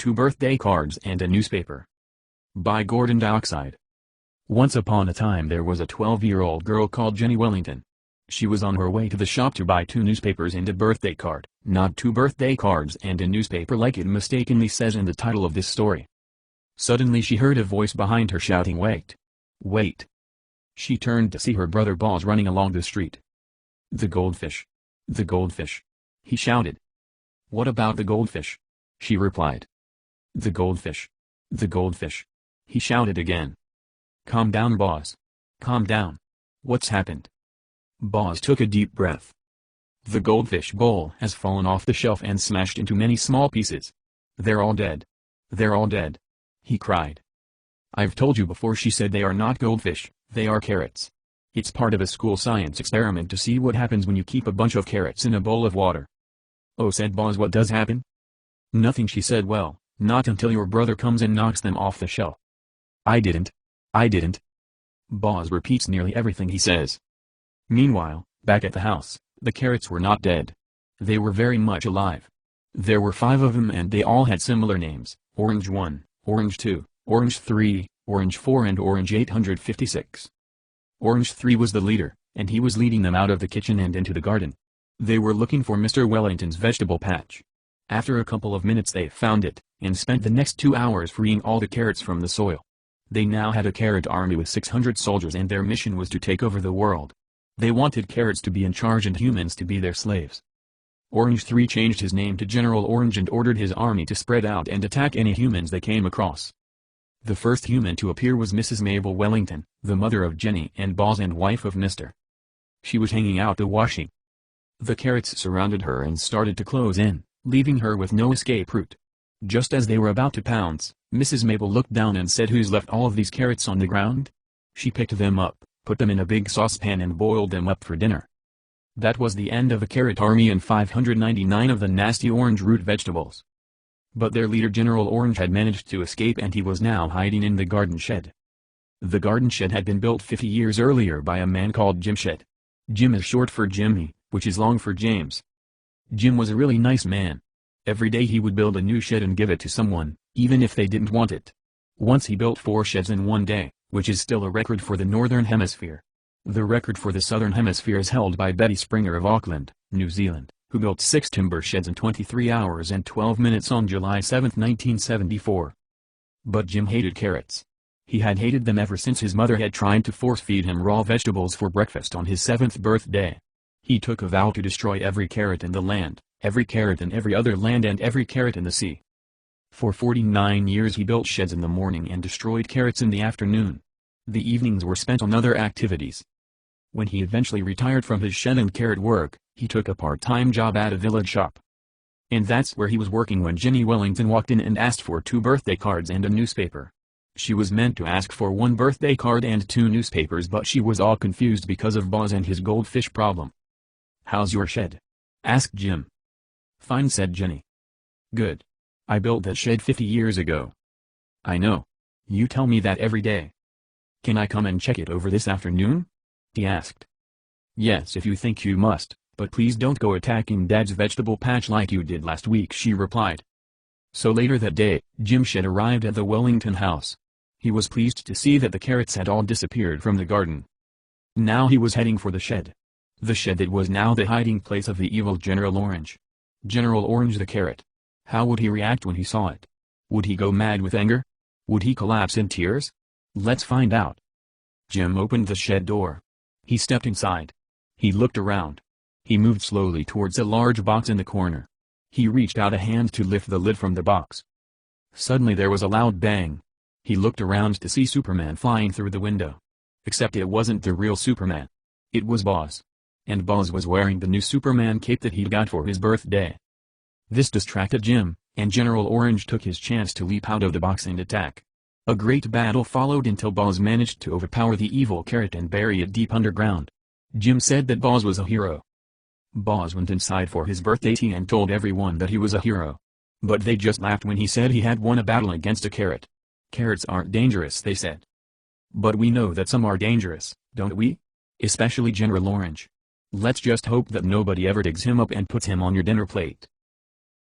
2 birthday cards and a newspaper. By Gordon Dioxide. Once upon a time there was a 12-year-old girl called Jenny Wellington. She was on her way to the shop to buy 2 newspapers and a birthday card, not 2 birthday cards and a newspaper like it mistakenly says in the title of this story. Suddenly she heard a voice behind her shouting, "Wait! Wait!" She turned to see her brother Boz running along the street. "The goldfish! The goldfish!" he shouted. "What about the goldfish?" she replied. "The goldfish! The goldfish!" he shouted again. "Calm down, Boz. Calm down. What's happened?" Boz took a deep breath. "The goldfish bowl has fallen off the shelf and smashed into many small pieces. They're all dead. They're all dead," he cried. "I've told you before," she said. "They are not goldfish, they are carrots. It's part of a school science experiment to see what happens when you keep a bunch of carrots in a bowl of water." "Oh," said Boz, "what does happen?" "Nothing," she said. "Well, not until your brother comes and knocks them off the shelf." I didn't. Boz repeats nearly everything he says. Meanwhile, back at the house, the carrots were not dead. They were very much alive. There were 5 of them and they all had similar names: Orange 1, Orange 2, Orange 3, Orange 4 and Orange 856. Orange 3 was the leader, and he was leading them out of the kitchen and into the garden. They were looking for Mr. Wellington's vegetable patch. After a couple of minutes they found it, and spent the next 2 hours freeing all the carrots from the soil. They now had a carrot army with 600 soldiers and their mission was to take over the world. They wanted carrots to be in charge and humans to be their slaves. Orange 3 changed his name to General Orange and ordered his army to spread out and attack any humans they came across. The first human to appear was Mrs. Mabel Wellington, the mother of Jenny and Boz and wife of Mr. She was hanging out the washing. The carrots surrounded her and started to close in, leaving her with no escape route. Just as they were about to pounce, Mrs. Mabel looked down and said, "Who's left all of these carrots on the ground?" She picked them up, put them in a big saucepan and boiled them up for dinner. That was the end of the carrot army and 599 of the nasty orange root vegetables. But their leader General Orange had managed to escape and he was now hiding in the garden shed. The garden shed had been built 50 years earlier by a man called Jim Shed. Jim is short for Jimmy, which is long for James. Jim was a really nice man. Every day he would build a new shed and give it to someone, even if they didn't want it. Once he built 4 sheds in one day, which is still a record for the Northern Hemisphere. The record for the Southern Hemisphere is held by Betty Springer of Auckland, New Zealand, who built 6 timber sheds in 23 hours and 12 minutes on July 7, 1974. But Jim hated carrots. He had hated them ever since his mother had tried to force-feed him raw vegetables for breakfast on his 7th birthday. He took a vow to destroy every carrot in the land, every carrot in every other land and every carrot in the sea. For 49 years he built sheds in the morning and destroyed carrots in the afternoon. The evenings were spent on other activities. When he eventually retired from his shed and carrot work, he took a part-time job at a village shop. And that's where he was working when Jenny Wellington walked in and asked for 2 birthday cards and a newspaper. She was meant to ask for 1 birthday card and 2 newspapers, but she was all confused because of Boz and his goldfish problem. "How's your shed?" asked Jim. "Fine," said Jenny. "Good. I built that shed 50 years ago." "I know. You tell me that every day." "Can I come and check it over this afternoon?" he asked. "Yes, if you think you must, but please don't go attacking Dad's vegetable patch like you did last week," she replied. So later that day, Jim Shed arrived at the Wellington house. He was pleased to see that the carrots had all disappeared from the garden. Now he was heading for the shed. The shed that was now the hiding place of the evil General Orange. General Orange the carrot. How would he react when he saw it? Would he go mad with anger? Would he collapse in tears? Let's find out. Jim opened the shed door. He stepped inside. He looked around. He moved slowly towards a large box in the corner. He reached out a hand to lift the lid from the box. Suddenly there was a loud bang. He looked around to see Superman flying through the window. Except it wasn't the real Superman. It was Boz. And Boz was wearing the new Superman cape that he'd got for his birthday. This distracted Jim, and General Orange took his chance to leap out of the box and attack. A great battle followed until Boz managed to overpower the evil carrot and bury it deep underground. Jim said that Boz was a hero. Boz went inside for his birthday tea and told everyone that he was a hero. But they just laughed when he said he had won a battle against a carrot. "Carrots aren't dangerous," they said. "But we know that some are dangerous, don't we? Especially General Orange. Let's just hope that nobody ever digs him up and puts him on your dinner plate."